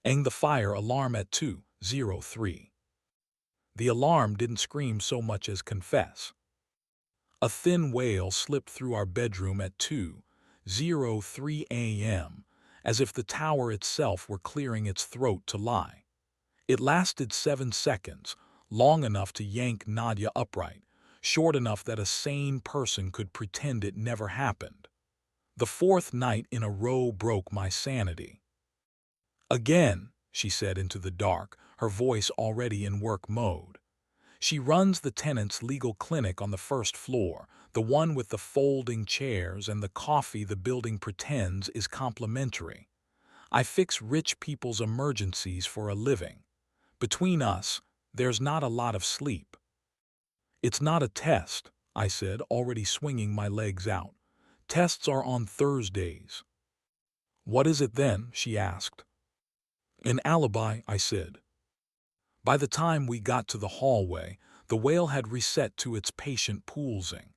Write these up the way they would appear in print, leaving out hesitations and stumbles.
the fire alarm at 2:03. The alarm didn't scream so much as confess. A thin wail slipped through our bedroom at 2:03 a.m., as if the tower itself were clearing its throat to lie. It lasted 7 seconds, long enough to yank Nadia upright, short enough that a sane person could pretend it never happened. The fourth night in a row broke my sanity. "Again," she said into the dark, her voice already in work mode. She runs the tenant's legal clinic on the first floor, the one with the folding chairs and the coffee the building pretends is complimentary. I fix rich people's emergencies for a living. Between us, there's not a lot of sleep. "It's not a test," I said, already swinging my legs out. "Tests are on Thursdays." "What is it then?" she asked. "An alibi," I said. By the time we got to the hallway, the wail had reset to its patient poolsing.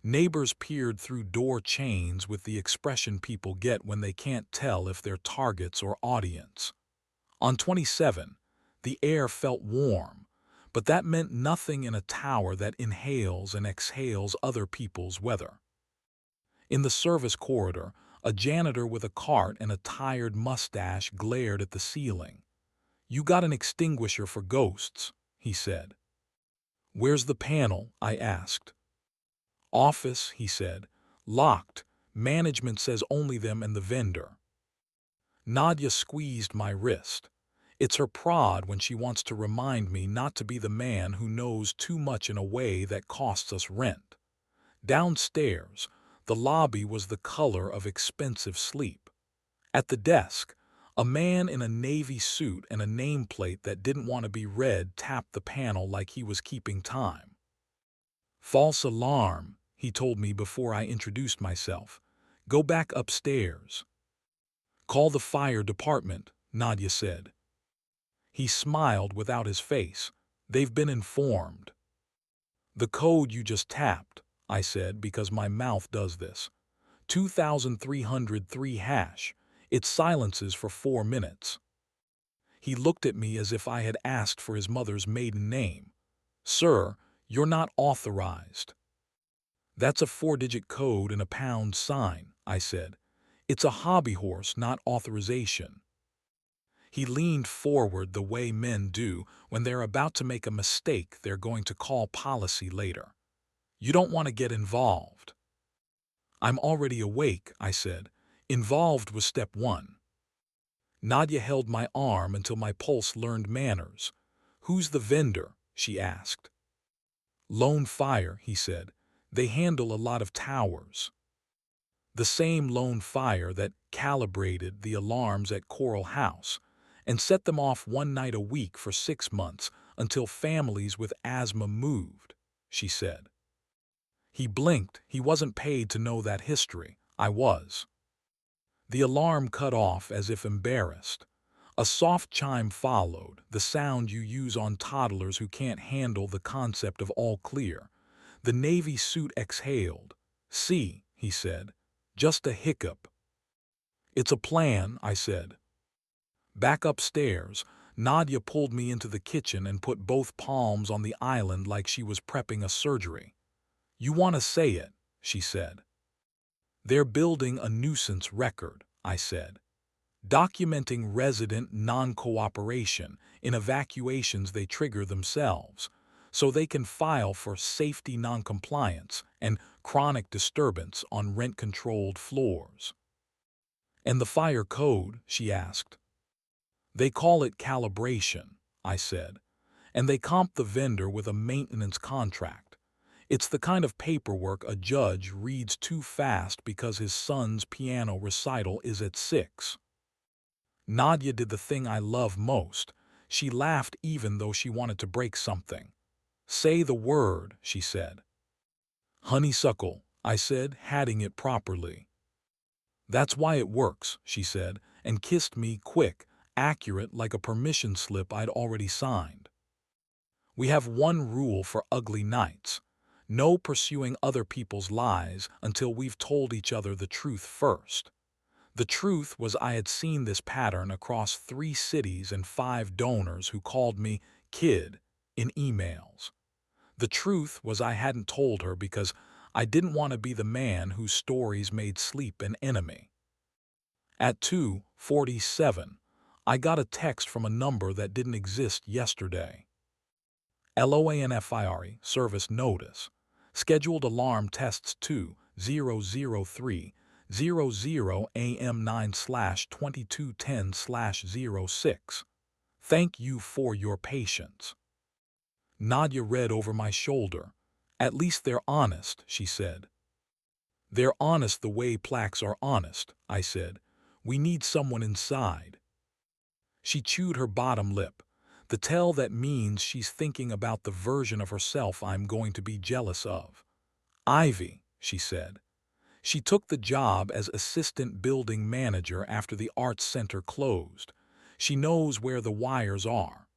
Neighbors peered through door chains with the expression people get when they can't tell if they're targets or audience. On 27, the air felt warm, but that meant nothing in a tower that inhales and exhales other people's weather. In the service corridor, a janitor with a cart and a tired mustache glared at the ceiling. "You got an extinguisher for ghosts," he said. "Where's the panel?" I asked. "Office," he said. "Locked. Management says only them and the vendor." Nadia squeezed my wrist. It's her prod when she wants to remind me not to be the man who knows too much in a way that costs us rent. Downstairs, the lobby was the color of expensive sleep. At the desk, a man in a navy suit and a nameplate that didn't want to be read tapped the panel like he was keeping time. "False alarm," he told me before I introduced myself. "Go back upstairs." "Call the fire department," Nadia said. He smiled without his face. "They've been informed." "The code you just tapped," I said because my mouth does this. 2303 hash. It silences for 4 minutes. He looked at me as if I had asked for his mother's maiden name. "Sir, you're not authorized." "That's a 4-digit code and a pound sign," I said. "It's a hobby horse, not authorization." He leaned forward the way men do when they're about to make a mistake they're going to call policy later. "You don't want to get involved." "I'm already awake," I said. "Involved was step 1. Nadia held my arm until my pulse learned manners. "Who's the vendor?" she asked. "Lone Fire," he said. "They handle a lot of towers." The same Lone Fire that calibrated the alarms at Coral House and set them off one night a week for 6 months until families with asthma moved, she said. He blinked. He wasn't paid to know that history. I was. The alarm cut off as if embarrassed. A soft chime followed, the sound you use on toddlers who can't handle the concept of all clear. The navy suit exhaled. "See," he said. "Just a hiccup." "It's a plan," I said. Back upstairs, Nadia pulled me into the kitchen and put both palms on the island like she was prepping a surgery. "You want to say it," she said. "They're building a nuisance record," I said. "Documenting resident non-cooperation in evacuations they trigger themselves, so they can file for safety noncompliance and chronic disturbance on rent-controlled floors." "And the fire code?" she asked. "They call it calibration," I said, "and they comp the vendor with a maintenance contract. It's the kind of paperwork a judge reads too fast because his son's piano recital is at 6. Nadia did the thing I love most. She laughed even though she wanted to break something. "Say the word," she said. "Honeysuckle," I said, hatting it properly. "That's why it works," she said, and kissed me quick, accurate like a permission slip I'd already signed. "We have one rule for ugly nights. No pursuing other people's lies until we've told each other the truth first. The truth was I had seen this pattern across 3 cities and 5 donors who called me kid in emails. The truth was I hadn't told her because I didn't want to be the man whose stories made sleep an enemy. At 2:47, I got a text from a number that didn't exist yesterday. LOANFIRE service notice. Scheduled alarm tests 2003:00 AM 9/2210/06. Thank you for your patience. Nadia read over my shoulder. At least they're honest, she said. They're honest the way plaques are honest, I said. We need someone inside. She chewed her bottom lip. The tell that means she's thinking about the version of herself I'm going to be jealous of. Ivy, she said. She took the job as assistant building manager after the arts center closed. She knows where the wires are.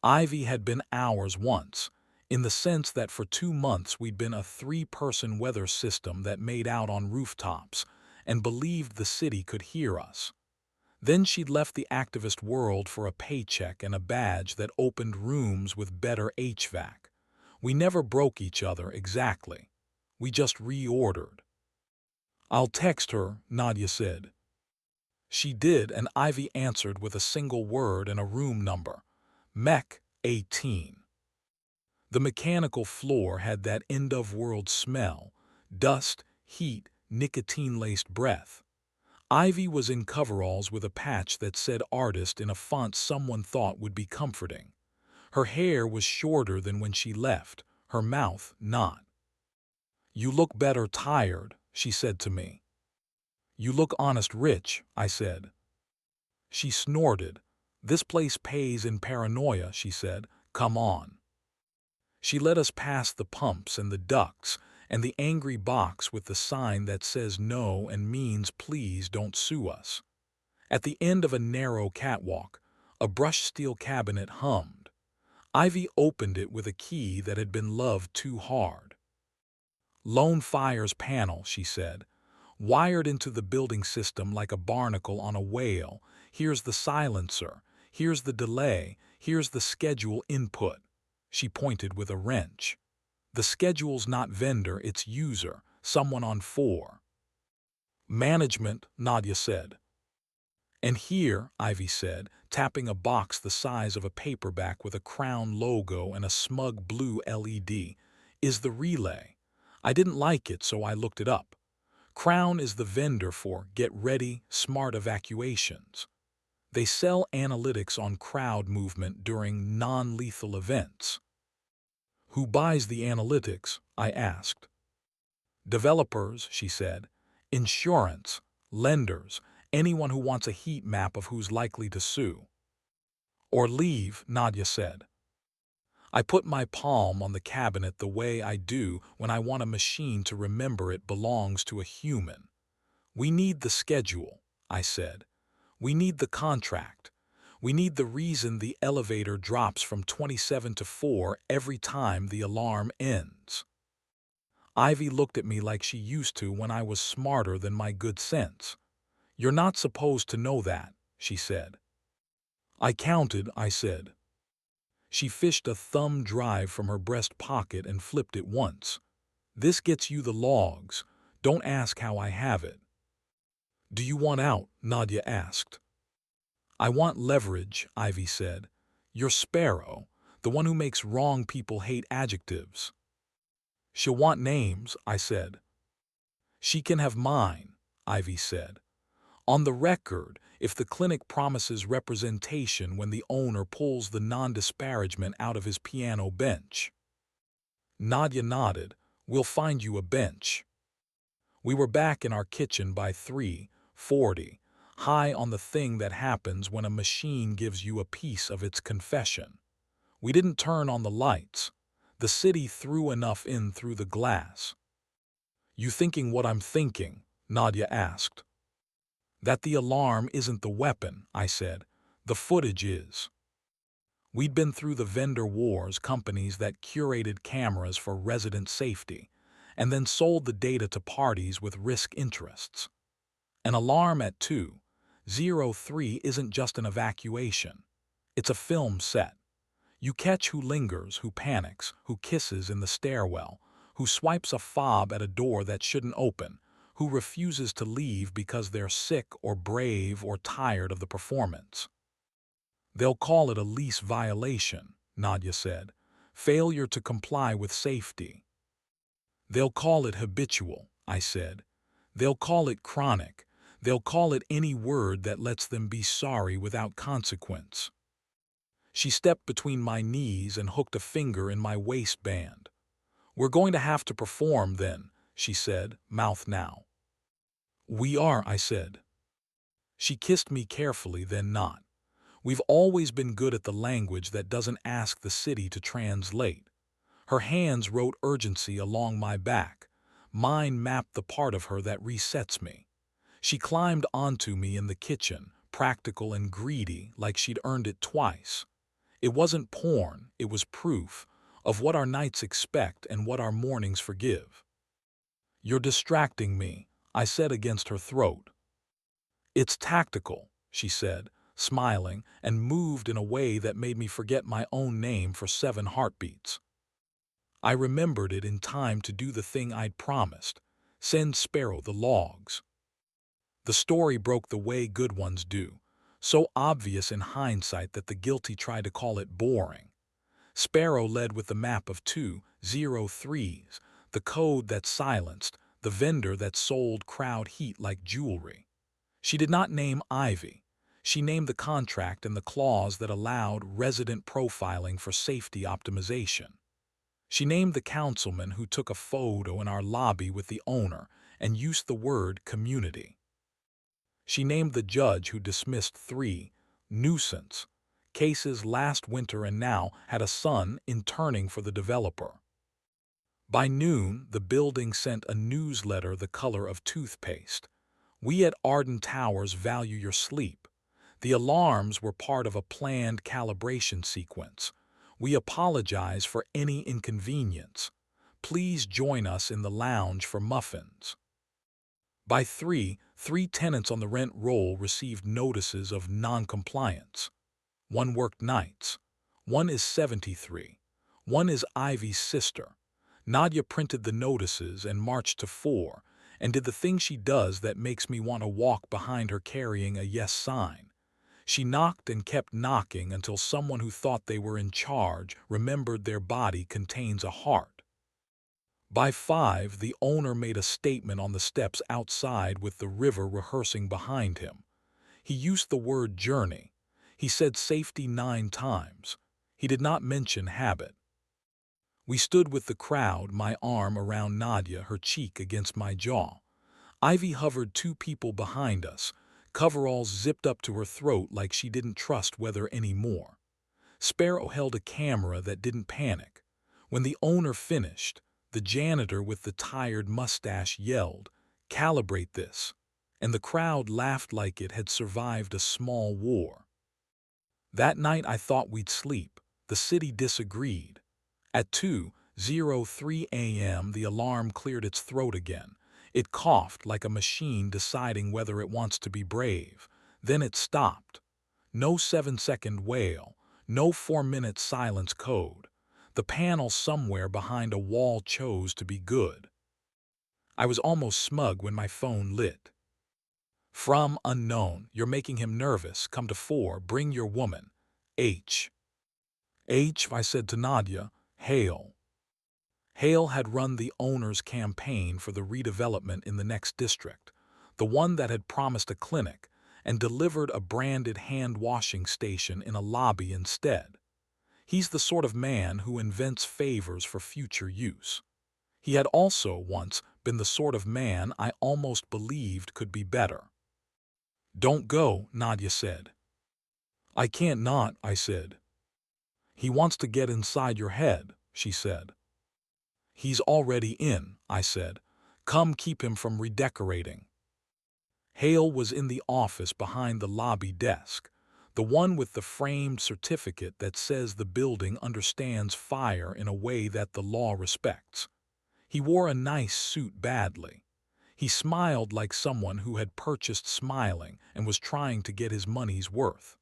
Ivy had been ours once, in the sense that for 2 months we'd been a 3-person weather system that made out on rooftops and believed the city could hear us. Then she'd left the activist world for a paycheck and a badge that opened rooms with better HVAC. We never broke each other exactly. We just reordered. I'll text her, Nadia said. She did, and Ivy answered with a single word and a room number. Mech 18. The mechanical floor had that end-of-world smell, dust, heat, nicotine-laced breath. Ivy was in coveralls with a patch that said artist in a font someone thought would be comforting. Her hair was shorter than when she left, her mouth not. You look better tired, she said to me. You look honest rich, I said. She snorted. This place pays in paranoia, she said. Come on. She led us past the pumps and the ducts and the angry box with the sign that says no and means please don't sue us. At the end of a narrow catwalk, a brushed steel cabinet hummed. Ivy opened it with a key that had been loved too hard. Lone Fire's panel, she said, wired into the building system like a barnacle on a whale. Here's the silencer, here's the delay, here's the schedule input. She pointed with a wrench. The schedule's not vendor, it's user, someone on 4. Management, Nadia said. And here, Ivy said, tapping a box the size of a paperback with a Crown logo and a smug blue LED, is the relay. I didn't like it, so I looked it up. Crown is the vendor for Get Ready, Smart Evacuations. They sell analytics on crowd movement during non-lethal events. Who buys the analytics? I asked. Developers, she said. Insurance, lenders, anyone who wants a heat map of who's likely to sue. Or leave, Nadia said. I put my palm on the cabinet the way I do when I want a machine to remember it belongs to a human. We need the schedule, I said. We need the contract. We need the reason the elevator drops from 27 to 4 every time the alarm ends. Ivy looked at me like she used to when I was smarter than my good sense. You're not supposed to know that, she said. I counted, I said. She fished a thumb drive from her breast pocket and flipped it once. This gets you the logs. Don't ask how I have it. Do you want out? Nadia asked. I want leverage, Ivy said. You're Sparrow, the one who makes wrong people hate adjectives. She'll want names, I said. She can have mine, Ivy said. On the record, if the clinic promises representation when the owner pulls the non-disparagement out of his piano bench. Nadia nodded. We'll find you a bench. We were back in our kitchen by 3:40, high on the thing that happens when a machine gives you a piece of its confession. We didn't turn on the lights. The city threw enough in through the glass. You thinking what I'm thinking? Nadia asked. That the alarm isn't the weapon, I said. The footage is. We'd been through the vendor wars, companies that curated cameras for resident safety, and then sold the data to parties with risk interests. An alarm at 2:03 isn't just an evacuation. It's a film set. You catch who lingers, who panics, who kisses in the stairwell, who swipes a fob at a door that shouldn't open, who refuses to leave because they're sick or brave or tired of the performance. They'll call it a lease violation, Nadia said. Failure to comply with safety. They'll call it habitual, I said. They'll call it chronic. They'll call it any word that lets them be sorry without consequence. She stepped between my knees and hooked a finger in my waistband. We're going to have to perform then, she said, mouth now. We are, I said. She kissed me carefully, then not. We've always been good at the language that doesn't ask the city to translate. Her hands wrote urgency along my back. Mine mapped the part of her that resets me. She climbed onto me in the kitchen, practical and greedy, like she'd earned it twice. It wasn't porn, it was proof of what our nights expect and what our mornings forgive. You're distracting me, I said against her throat. It's tactical, she said, smiling, and moved in a way that made me forget my own name for 7 heartbeats. I remembered it in time to do the thing I'd promised, send Sparrow the logs. The story broke the way good ones do, so obvious in hindsight that the guilty tried to call it boring. Sparrow led with the map of 2:03s, the code that silenced, the vendor that sold crowd heat like jewelry. She did not name Ivy. She named the contract and the clause that allowed resident profiling for safety optimization. She named the councilman who took a photo in our lobby with the owner and used the word community. She named the judge who dismissed 3 nuisance cases last winter and now had a son interning for the developer. By noon, the building sent a newsletter the color of toothpaste. We at Arden Towers value your sleep. The alarms were part of a planned calibration sequence. We apologize for any inconvenience. Please join us in the lounge for muffins. By 3 tenants on the rent roll received notices of non-compliance. One worked nights. One is 73. One is Ivy's sister. Nadia printed the notices and marched to 4 and did the thing she does that makes me want to walk behind her carrying a yes sign. She knocked and kept knocking until someone who thought they were in charge remembered their body contains a heart. By 5, the owner made a statement on the steps outside with the river rehearsing behind him. He used the word journey. He said safety 9 times. He did not mention habit. We stood with the crowd, my arm around Nadia, her cheek against my jaw. Ivy hovered 2 people behind us, coveralls zipped up to her throat like she didn't trust weather anymore. Sparrow held a camera that didn't panic. When the owner finished, the janitor with the tired mustache yelled, "Calibrate this," and the crowd laughed like it had survived a small war. That night I thought we'd sleep. The city disagreed. At 2:03 a.m. the alarm cleared its throat again. It coughed like a machine deciding whether it wants to be brave. Then it stopped. No 7-second wail, no 4-minute silence code. The panel somewhere behind a wall chose to be good. I was almost smug when my phone lit. From unknown, you're making him nervous. Come to 4, bring your woman. H. I said to Nadia, Hale. Hale had run the owner's campaign for the redevelopment in the next district, the one that had promised a clinic and delivered a branded hand-washing station in a lobby instead. He's the sort of man who invents favors for future use. He had also once been the sort of man I almost believed could be better. Don't go, Nadia said. I can't not, I said. He wants to get inside your head, she said. He's already in, I said. Come keep him from redecorating. Hale was in the office behind the lobby desk, the one with the framed certificate that says the building understands fire in a way that the law respects. He wore a nice suit badly. He smiled like someone who had purchased smiling and was trying to get his money's worth.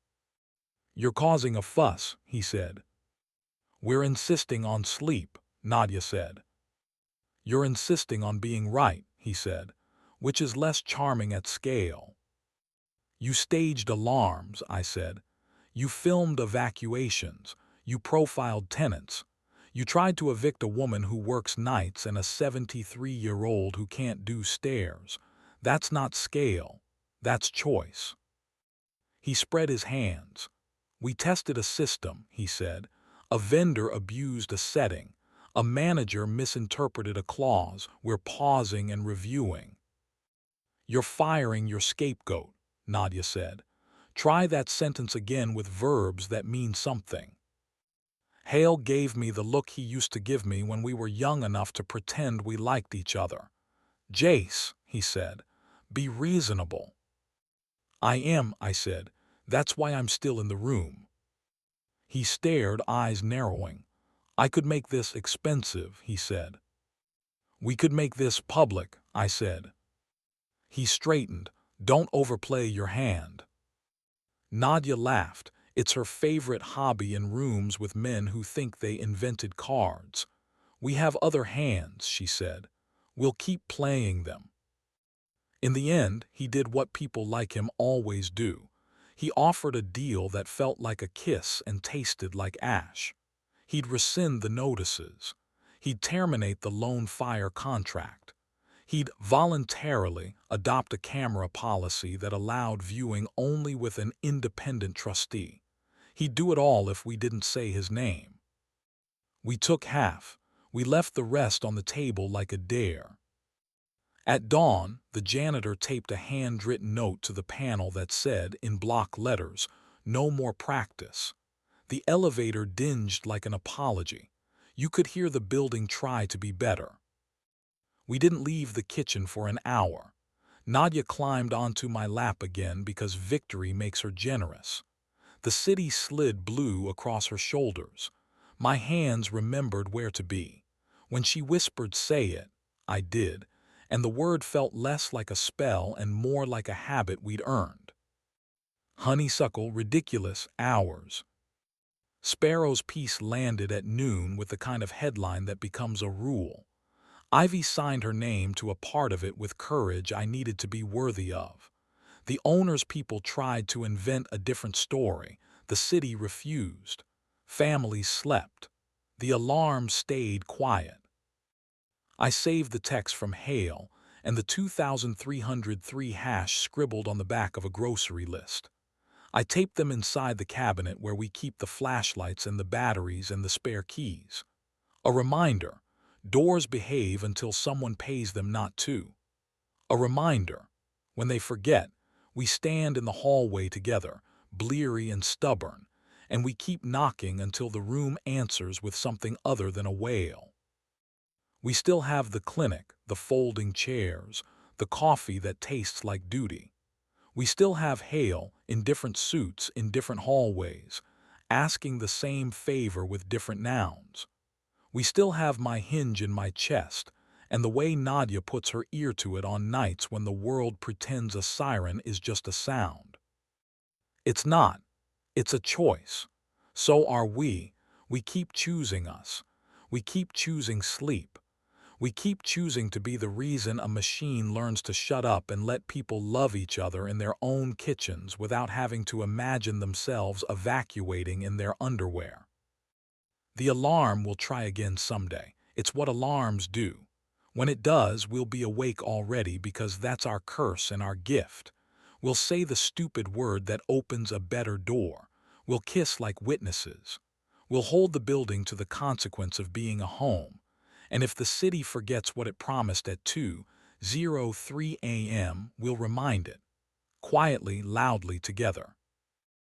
"You're causing a fuss," he said. "We're insisting on sleep," Nadia said. "You're insisting on being right," he said, "which is less charming at scale." "You staged alarms," I said. "You filmed evacuations. You profiled tenants. You tried to evict a woman who works nights and a 73-year-old who can't do stairs. That's not scale. That's choice." He spread his hands. "We tested a system," he said. "A vendor abused a setting. A manager misinterpreted a clause. We're pausing and reviewing." "You're firing your scapegoat," Nadia said. "Try that sentence again with verbs that mean something." Hale gave me the look he used to give me when we were young enough to pretend we liked each other. "Jace," he said, "be reasonable." "I am," I said. "That's why I'm still in the room." He stared, eyes narrowing. "I could make this expensive," he said. "We could make this public," I said. He straightened. "Don't overplay your hand." Nadia laughed. It's her favorite hobby in rooms with men who think they invented cards. "We have other hands," she said. "We'll keep playing them." In the end, he did what people like him always do. He offered a deal that felt like a kiss and tasted like ash. He'd rescind the notices. He'd terminate the loan fire contract. He'd voluntarily adopt a camera policy that allowed viewing only with an independent trustee. He'd do it all if we didn't say his name. We took half. We left the rest on the table like a dare. At dawn, the janitor taped a handwritten note to the panel that said, in block letters, "No more practice." The elevator dinged like an apology. You could hear the building try to be better. We didn't leave the kitchen for an hour. Nadia climbed onto my lap again because victory makes her generous. The city slid blue across her shoulders. My hands remembered where to be. When she whispered, "Say it," I did, and the word felt less like a spell and more like a habit we'd earned. Honeysuckle, ridiculous, hours. Sparrow's piece landed at noon with the kind of headline that becomes a rule. Ivy signed her name to a part of it with courage I needed to be worthy of. The owner's people tried to invent a different story. The city refused. Families slept. The alarm stayed quiet. I saved the text from Hale and the 2303 hash scribbled on the back of a grocery list. I taped them inside the cabinet where we keep the flashlights and the batteries and the spare keys. A reminder, doors behave until someone pays them not to. A reminder, when they forget, we stand in the hallway together, bleary and stubborn, and we keep knocking until the room answers with something other than a wail. We still have the clinic, the folding chairs, the coffee that tastes like duty. We still have Hale in different suits in different hallways, asking the same favor with different nouns. We still have my hinge in my chest, and the way Nadia puts her ear to it on nights when the world pretends a siren is just a sound. It's not. It's a choice. So are we. We keep choosing us. We keep choosing sleep. We keep choosing to be the reason a machine learns to shut up and let people love each other in their own kitchens without having to imagine themselves evacuating in their underwear. The alarm will try again someday. It's what alarms do. When it does, we'll be awake already because that's our curse and our gift. We'll say the stupid word that opens a better door. We'll kiss like witnesses. We'll hold the building to the consequence of being a home. And if the city forgets what it promised at 2:03 a.m., we'll remind it. Quietly, loudly together.